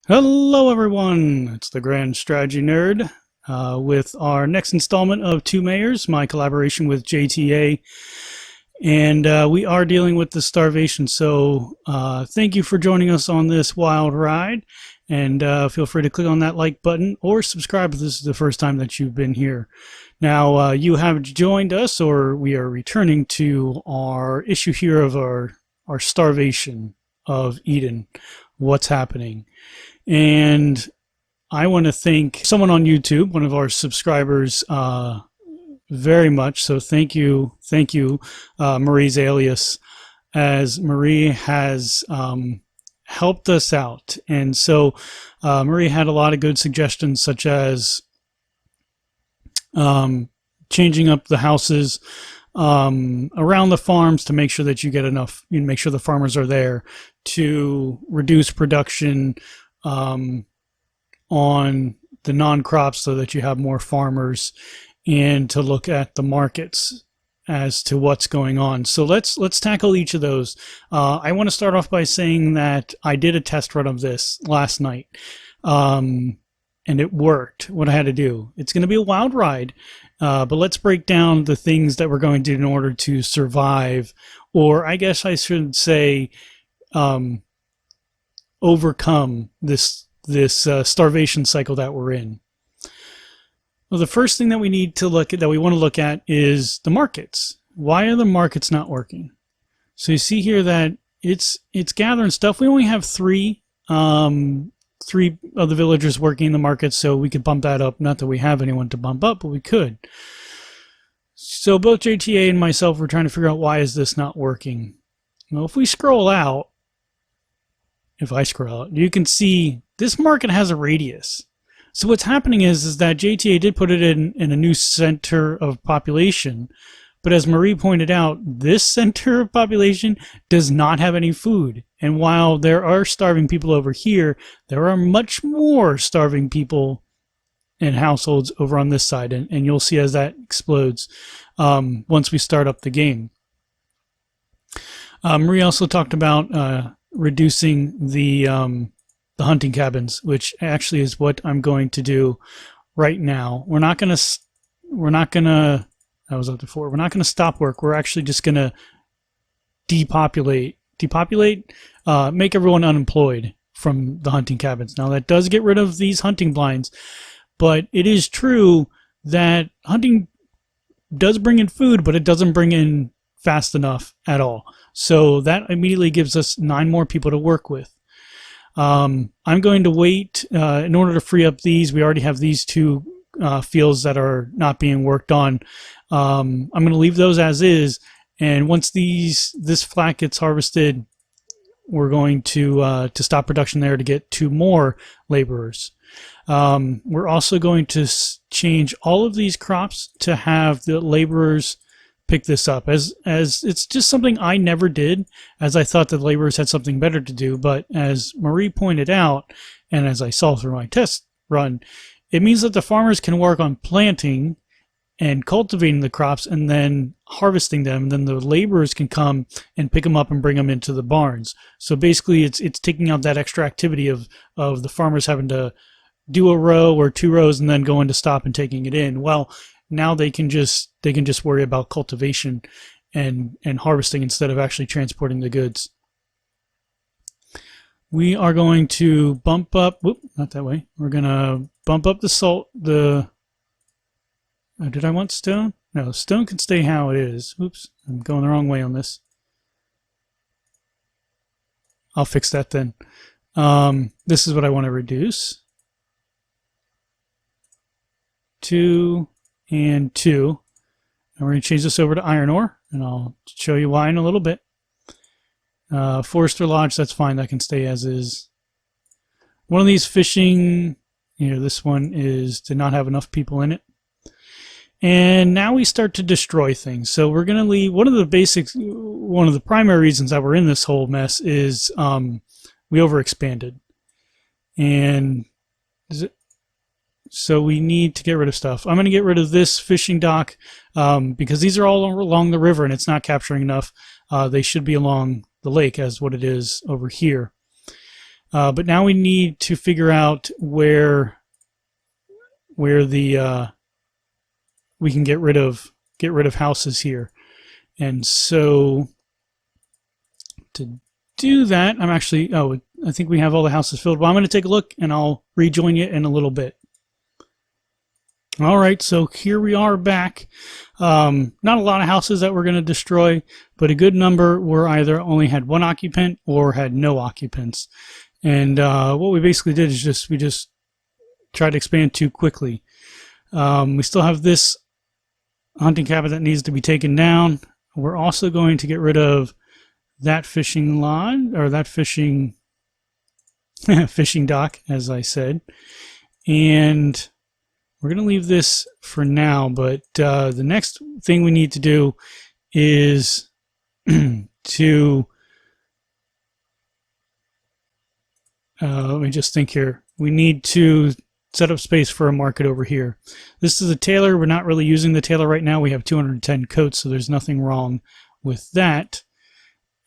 Hello everyone, it's the Grand Strategy Nerd with our next installment of Two Mayors, my collaboration with JTA, and we are dealing with the starvation, so thank you for joining us on this wild ride, and feel free to click on that like button or subscribe if this is the first time that you've been here. Now you have joined us, or we are returning to our issue here of our starvation of Eden. What's happening? And I want to thank someone on YouTube, one of our subscribers, very much. So thank you, Marie's alias, as Marie has helped us out. And so Marie had a lot of good suggestions, such as changing up the houses around the farms to make sure that you get enough, you make sure the farmers are there, to reduce production on the non-crops so that you have more farmers, and to look at the markets as to what's going on. So let's tackle each of those. I want to start off by saying that I did a test run of this last night, and it worked. What I had to do. It's going to be a wild ride, but let's break down the things that we're going to do in order to survive, or I guess I should say overcome this starvation cycle that we're in. Well, the first thing that we need to look at, that we want to look at, is the markets. Why are the markets not working? So you see here that it's gathering stuff. We only have three of the villagers working in the market, so we could bump that up. Not that we have anyone to bump up, but we could. So both JTA and myself were trying to figure out, why is this not working? Well, if we scroll out, you can see this market has a radius. So what's happening is that JTA did put it in a new center of population, but as Marie pointed out, this center of population does not have any food. And while there are starving people over here, there are much more starving people and households over on this side, and you'll see as that explodes once we start up the game. Marie also talked about reducing the hunting cabins, which actually is what I'm going to do right now. We're not gonna that was up to 4. We're not gonna stop work. We're actually just gonna depopulate, make everyone unemployed from the hunting cabins. Now that does get rid of these hunting blinds, but it is true that hunting does bring in food, but it doesn't bring in fast enough at all. So that immediately gives us 9 more people to work with. I'm going to wait in order to free up these. We already have these 2 fields that are not being worked on. I'm going to leave those as is, and once this flat gets harvested, we're going to stop production there to get 2 more laborers. We're also going to change all of these crops to have the laborers pick this up, as it's just something I never did, as I thought that laborers had something better to do. But as Marie pointed out, and as I saw through my test run, it means that the farmers can work on planting and cultivating the crops and then harvesting them, and then the laborers can come and pick them up and bring them into the barns. So basically it's taking out that extra activity of the farmers having to do a row or 2 rows and then going to stop and taking it in. Well, now they can just worry about cultivation and harvesting instead of actually transporting the goods. We are going to bump up, not that way. We're going to bump up the salt, did I want stone? No, stone can stay how it is. Oops, I'm going the wrong way on this. I'll fix that then. This is what I want to reduce. 2 and 2. And we're going to change this over to iron ore, and I'll show you why in a little bit. Forester Lodge, that's fine. That can stay as is. One of these fishing, this one did not have enough people in it. And now we start to destroy things. So we're going to leave, one of the primary reasons that we're in this whole mess is we overexpanded. And so we need to get rid of stuff. I'm going to get rid of this fishing dock because these are all along the river and it's not capturing enough. They should be along the lake as what it is over here. But now we need to figure out where the we can get rid of houses here. And so to do that, I'm actually, I think we have all the houses filled. Well, I'm going to take a look and I'll rejoin you in a little bit. All right, so here we are back. Not a lot of houses that we're going to destroy, but a good number were either only had one occupant or had no occupants. And what we basically did is we just tried to expand too quickly. We still have this hunting cabin that needs to be taken down. We're also going to get rid of that fishing lodge, or that fishing dock, as I said. And we're going to leave this for now, but the next thing we need to do is to let me just think here. We need to set up space for a market over here. This is a tailor. We're not really using the tailor right now. We have 210 coats, so there's nothing wrong with that.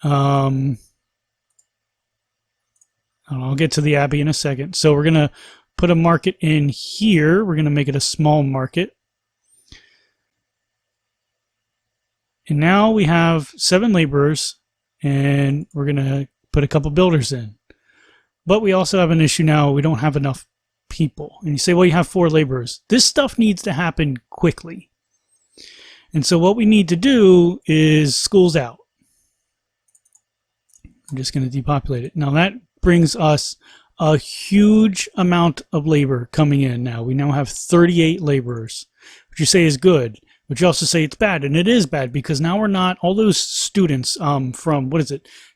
I'll get to the Abbey in a second. So we're going to put a market in here. We're going to make it a small market. And now we have 7 laborers, and we're going to put a couple builders in. But we also have an issue now. We don't have enough people. And you say, well, you have 4 laborers. This stuff needs to happen quickly. And so what we need to do is school's out. I'm just going to depopulate it. Now that brings us a huge amount of labor coming in now. We now have 38 laborers, which you say is good, but you also say it's bad. And it is bad because now we're not, all those students from,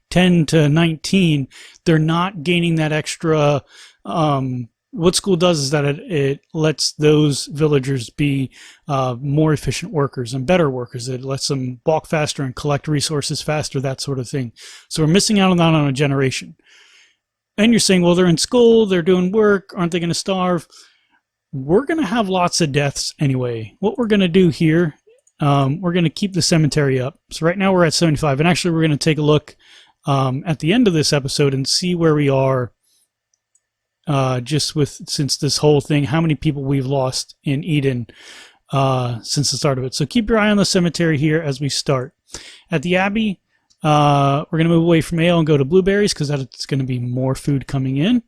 10 to 19, they're not gaining that extra. What school does is that it lets those villagers be more efficient workers and better workers. It lets them walk faster and collect resources faster, that sort of thing. So we're missing out on that on a generation. And you're saying, well, they're in school, they're doing work, aren't they going to starve? We're going to have lots of deaths anyway. What we're going to do here, we're going to keep the cemetery up. So right now we're at 75, and actually we're going to take a look at the end of this episode and see where we are since this whole thing, how many people we've lost in Eden since the start of it. So keep your eye on the cemetery here as we start. At the Abbey, we're going to move away from ale and go to blueberries because that's going to be more food coming in.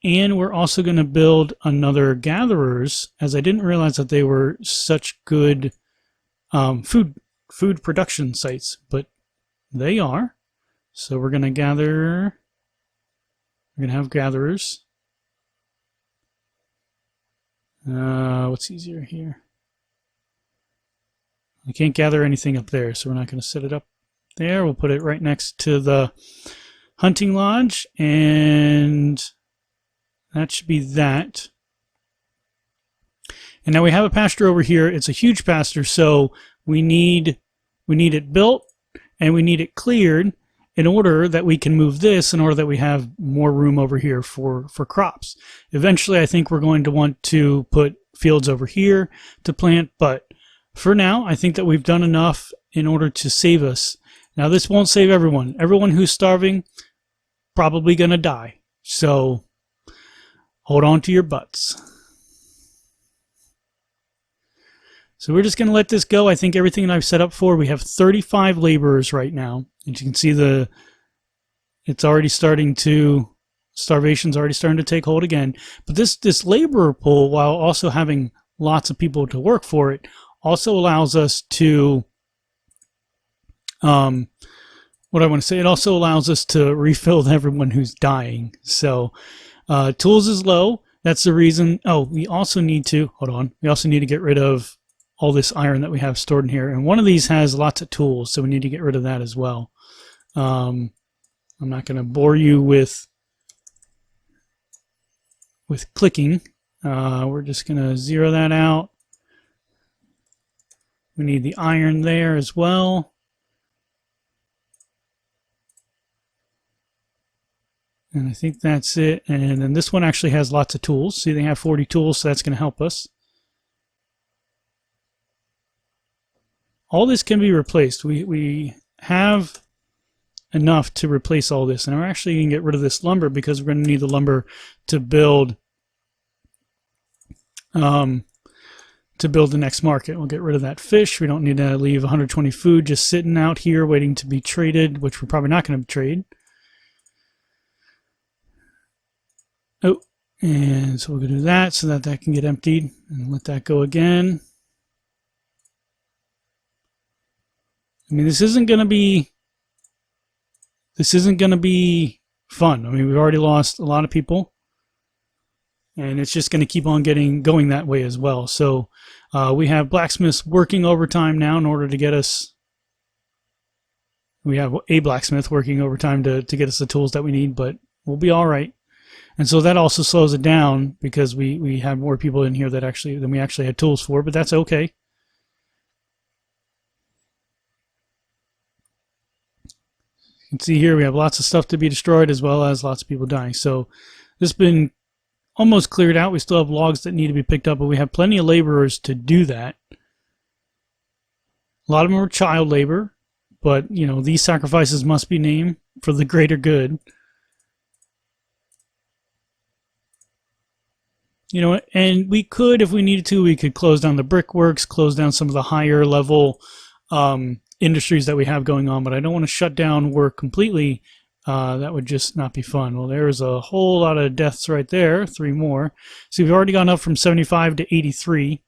And we're also going to build another gatherers, as I didn't realize that they were such good food production sites, but they are. So we're going to gather, we're going to have gatherers. What's easier here? I can't gather anything up there, so we're not going to set it up there. We'll put it right next to the hunting lodge, and that should be that. And now we have a pasture over here. It's a huge pasture, so we need it built and we need it cleared in order that we can move this, in order that we have more room over here for crops. Eventually, I think we're going to want to put fields over here to plant, but for now, I think that we've done enough in order to save us. Now, this won't save everyone. Everyone who's starving, probably going to die. So, hold on to your butts. So we're just going to let this go. I think everything that I've set up for, we have 35 laborers right now. And you can see it's already starting to, starvation's already starting to take hold again. But this laborer pool, while also having lots of people to work for it, also allows us to, it also allows us to refill everyone who's dying. So tools is low. That's the reason. Oh, we also need to, we also need to get rid of all this iron that we have stored in here. And one of these has lots of tools, so we need to get rid of that as well. I'm not going to bore you with clicking. We're just going to zero that out. We need the iron there as well. And I think that's it. And then this one actually has lots of tools. See, they have 40 tools, so that's going to help us. All this can be replaced. We have enough to replace all this. And we're actually going to get rid of this lumber because we're going to need the lumber to build the next market. We'll get rid of that fish. We don't need to leave 120 food just sitting out here waiting to be traded, which we're probably not going to trade. Oh, and so we're going to do that so that that can get emptied and let that go again. I mean, this isn't going to be fun. I mean, we've already lost a lot of people, and it's just going to keep on going that way as well. So we have blacksmiths working overtime now in order to get us. We have a blacksmith working overtime to get us the tools that we need, but we'll be all right. And so that also slows it down because we have more people in here than we actually had tools for, but that's okay. You can see here we have lots of stuff to be destroyed as well as lots of people dying. So this has been almost cleared out. We still have logs that need to be picked up, but we have plenty of laborers to do that. A lot of them are child labor, but you know, these sacrifices must be named for the greater good. You know, and we could, if we needed to, we could close down the brickworks, close down some of the higher level industries that we have going on, but I don't want to shut down work completely. That would just not be fun. Well, there's a whole lot of deaths right there, 3 more. So we've already gone up from 75 to 83,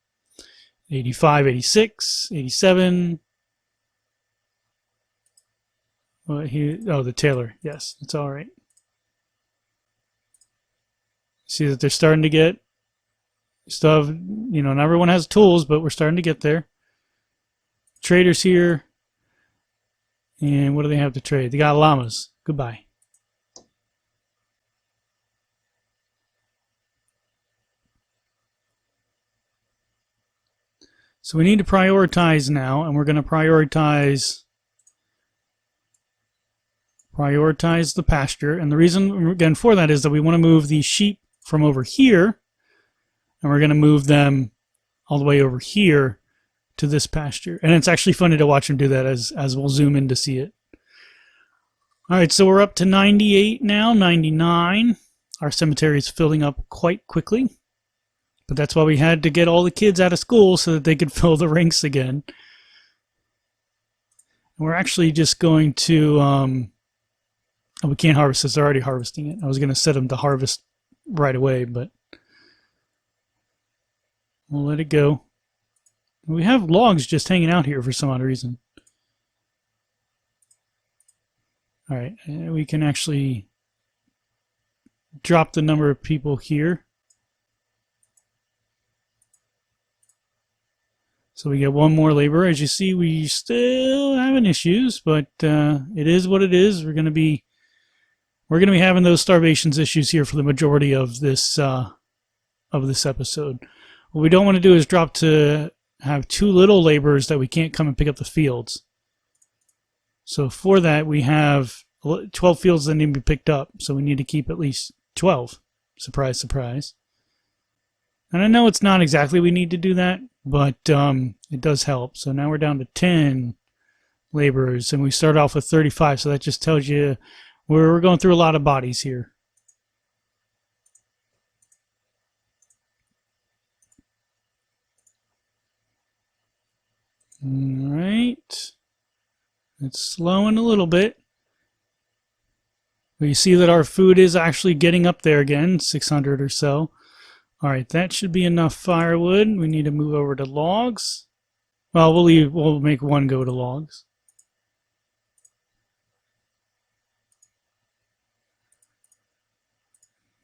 85, 86, 87. Well, the tailor, yes, that's all right. See that they're starting to get stuff, you know, not everyone has tools, but we're starting to get there. Traders here. And what do they have to trade? They got llamas. Goodbye. So we need to prioritize now, and we're going to prioritize the pasture. And the reason, again, for that is that we want to move the sheep from over here, and we're going to move them all the way over here to this pasture. And it's actually funny to watch them do that as we'll zoom in to see it. All right, so we're up to 98 now, 99. Our cemetery is filling up quite quickly, but that's why we had to get all the kids out of school so that they could fill the ranks again. We're actually just going to, oh, we can't harvest this, they're already harvesting it. I was going to set them to harvest right away, but we'll let it go. We have logs just hanging out here for some odd reason. All right, we can actually drop the number of people here. So we get 1 more laborer. As you see, we still having issues, but it is what it is. We're gonna be having those starvations issues here for the majority of this episode. What we don't want to do is drop to have too little laborers that we can't come and pick up the fields. So for that, we have 12 fields that need to be picked up. So we need to keep at least 12. Surprise, surprise. And I know it's not exactly we need to do that, but it does help. So now we're down to 10 laborers, and we start off with 35. So that just tells you we're going through a lot of bodies here. All right. It's slowing a little bit. But you see that our food is actually getting up there again, 600 or so. All right, that should be enough firewood. We need to move over to logs. Well, we'll make 1 go to logs.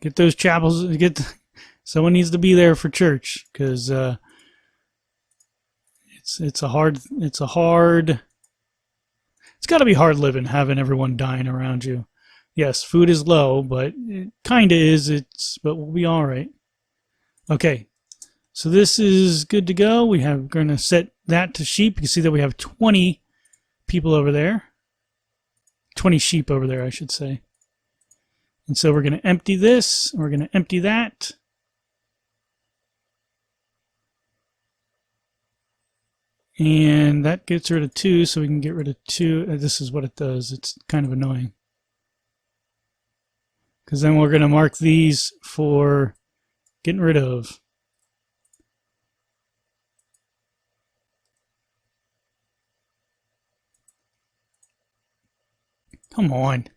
Get those chapels. Someone needs to be there for church, because it's got to be hard living having everyone dying around you. Yes, food is low, but it kind of is. But we'll be all right. Okay, so this is good to go. We're going to set that to sheep. You can see that we have 20 people over there. 20 sheep over there, I should say. And so we're going to empty this. We're going to empty that. And that gets rid of 2, so we can get rid of 2. This is what it does. It's kind of annoying. Because then we're going to mark these for getting rid of. Come on.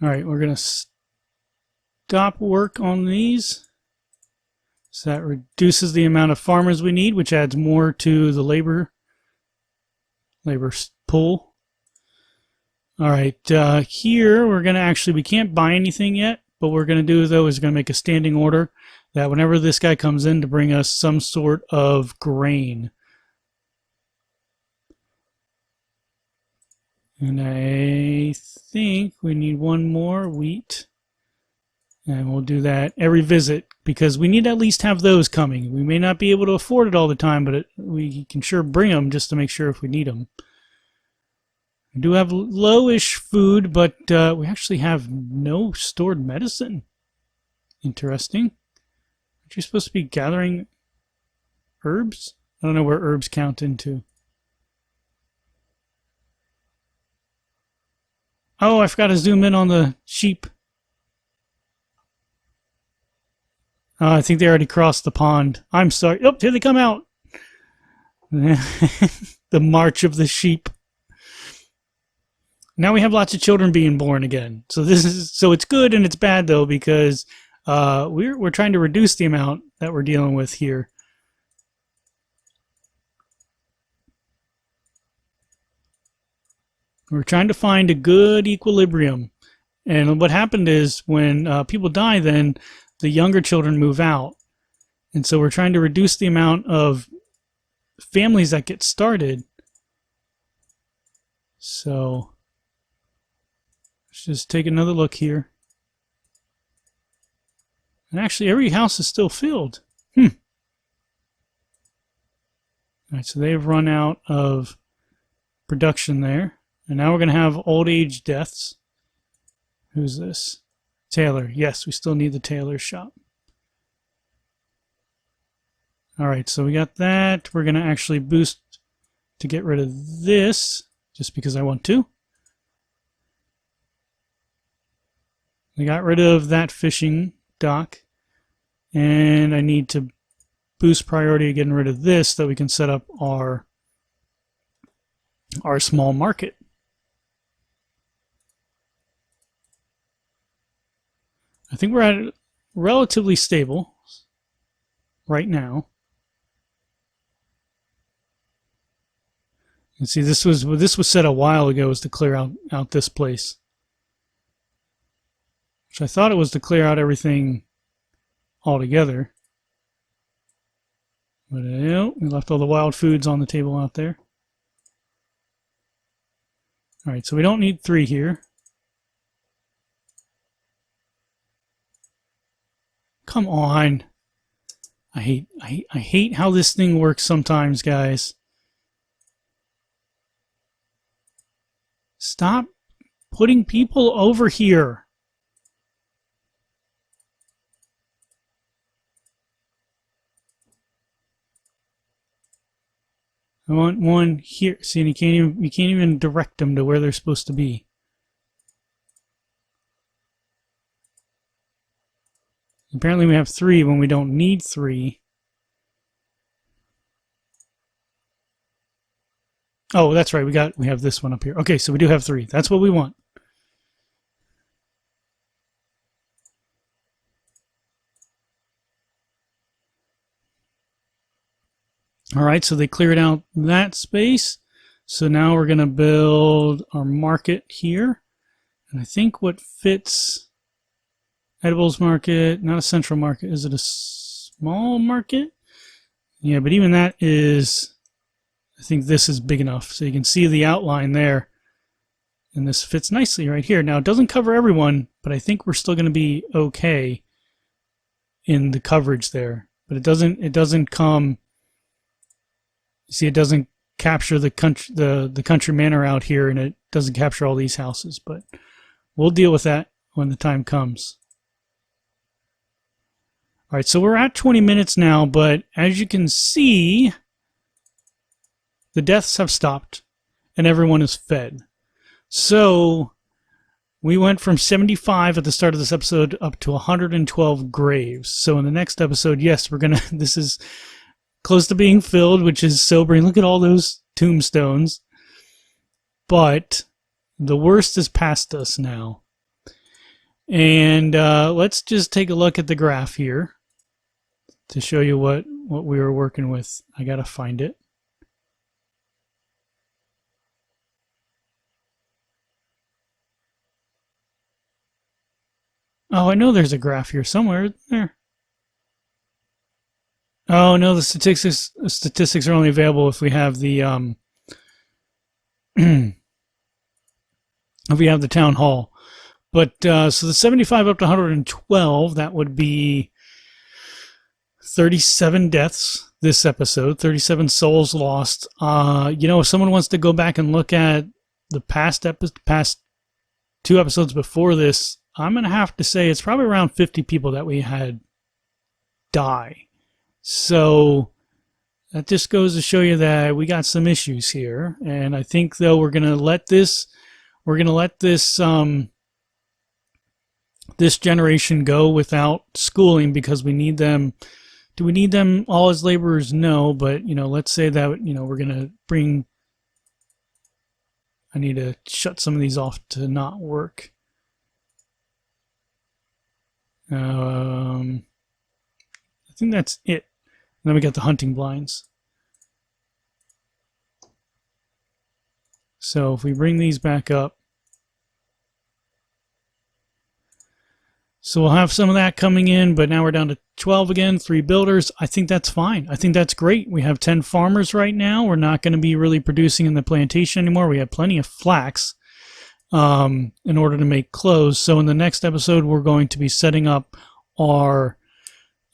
All right, we're going to stop work on these. So that reduces the amount of farmers we need, which adds more to the labor pool. All right, here we're going to actually, we can't buy anything yet, but what we're going to do though is going to make a standing order that whenever this guy comes in to bring us some sort of grain. And I think we need one more wheat. And we'll do that every visit because we need to at least have those coming. We may not be able to afford it all the time, but we can sure bring them just to make sure if we need them. We do have lowish food, but we actually have no stored medicine. Interesting. Aren't you supposed to be gathering herbs? I don't know where herbs count into. Oh, I forgot to zoom in on the sheep. I think they already crossed the pond. I'm sorry. Oh, here they come out. The march of the sheep. Now we have lots of children being born again. So it's good and it's bad though because we're trying to reduce the amount that we're dealing with here. We're trying to find a good equilibrium. And what happened is when people die, then the younger children move out. And so we're trying to reduce the amount of families that get started. So let's just take another look here. And actually every house is still filled. All right, so they've run out of production there. And now we're going to have old age deaths. Who's this? Tailor. Yes, we still need the tailor shop. All right, so we got that. We're going to actually boost to get rid of this just because I want to. We got rid of that fishing dock. And I need to boost priority of getting rid of this so that we can set up our small market. I think we're at relatively stable right now. And see, this was set a while ago, was to clear out this place. Which I thought it was to clear out everything altogether. But no, we left all the wild foods on the table out there. All right, so we don't need 3 here. Come on. I hate how this thing works sometimes, guys. Stop putting people over here. I want one here. See, and you can't even direct them to where they're supposed to be. Apparently we have 3 when we don't need 3. Oh, that's right. We have this one up here. Okay, so we do have 3. That's what we want. All right, so they cleared out that space. So now we're going to build our market here. And I think what fits edibles market, not a central market. Is it a small market? Yeah, but even that is, I think this is big enough. So you can see the outline there. And this fits nicely right here. Now, it doesn't cover everyone, but I think we're still going to be okay in the coverage there. But it doesn't come, you see, it doesn't capture the country manor out here, and it doesn't capture all these houses. But we'll deal with that when the time comes. All right, so we're at 20 minutes now, but as you can see, the deaths have stopped and everyone is fed. So we went from 75 at the start of this episode up to 112 graves. So in the next episode, yes, we're going to, this is close to being filled, which is sobering. Look at all those tombstones. But the worst is past us now. And let's just take a look at the graph here to show you what we were working with. I got to find it. Oh, I know there's a graph here somewhere. There. Oh no, the statistics are only available if we have the if we have the town hall. But so the 75 up to 112, that would be 37 deaths this episode, 37 souls lost. You know, if someone wants to go back and look at the past 2 episodes before this, I'm going to have to say it's probably around 50 people that we had die. So that just goes to show you that we got some issues here. And I think, though, we're going to let this this generation go without schooling because we need them. Do we need them all as laborers? No, but, you know, let's say that, you know, we're going to bring, I need to shut some of these off to not work. I think that's it. And then we got the hunting blinds. So if we bring these back up, so we'll have some of that coming in, but now we're down to 12 again, 3 builders. I think that's fine. I think that's great. We have 10 farmers right now. We're not going to be really producing in the plantation anymore. We have plenty of flax in order to make clothes. So in the next episode, we're going to be setting up our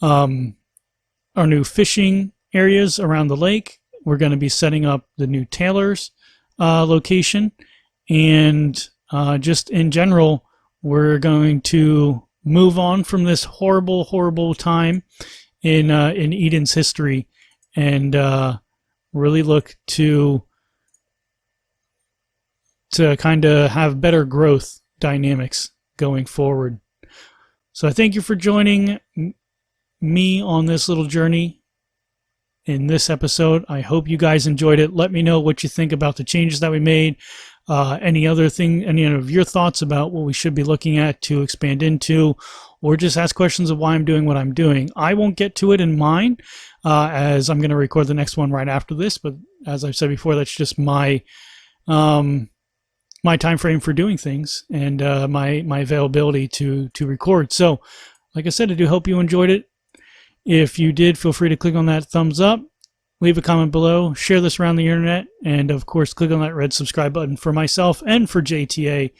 new fishing areas around the lake. We're going to be setting up the new tailor's location. And just in general, we're going to move on from this horrible, horrible time in Eden's history and really look to kind of have better growth dynamics going forward. So I thank you for joining me on this little journey in this episode. I hope you guys enjoyed it. Let me know what you think about the changes that we made. Any of your thoughts about what we should be looking at to expand into, or just ask questions of why I'm doing what I'm doing. I won't get to it in mine, as I'm going to record the next one right after this. But as I've said before, that's just my time frame for doing things and my availability to record. So, like I said, I do hope you enjoyed it. If you did, feel free to click on that thumbs up. Leave a comment below, share this around the internet, and of course, click on that red subscribe button for myself and for JTA.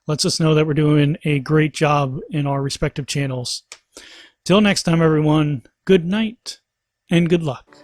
Lets us know that we're doing a great job in our respective channels. Till next time, everyone, good night and good luck.